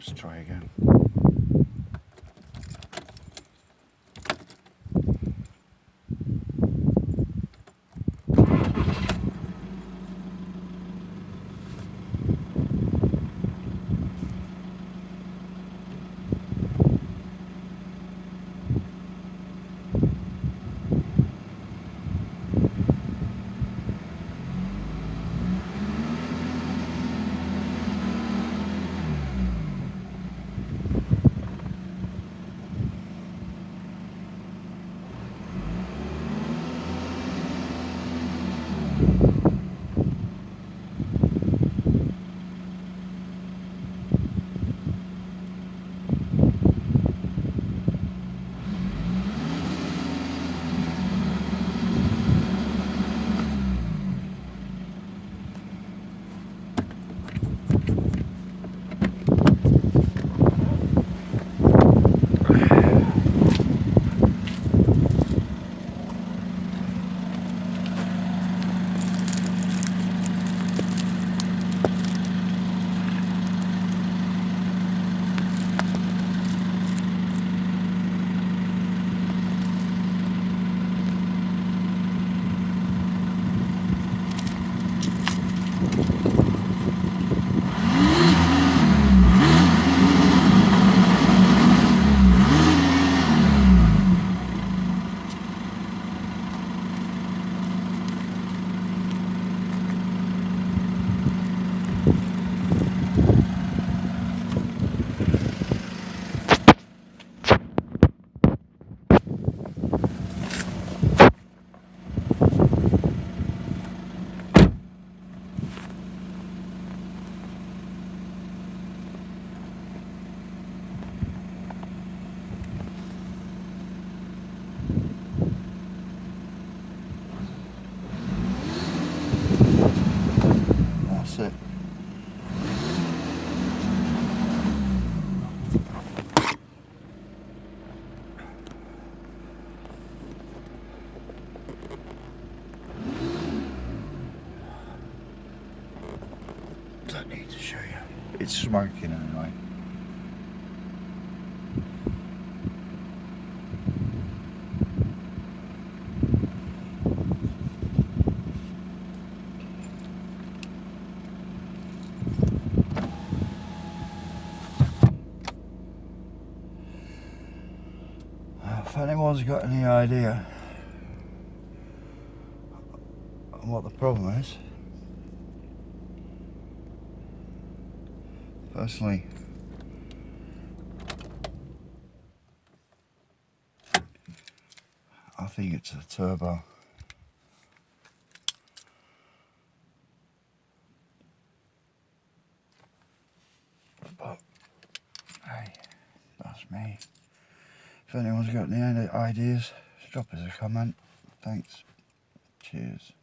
Let's try again. That's it. Don't need to show you. It's smoking anyway. If anyone's got any idea on what the problem is, personally, I think it's a turbo. But hey, that's me. If anyone's got any ideas, drop us a comment. Thanks. Cheers.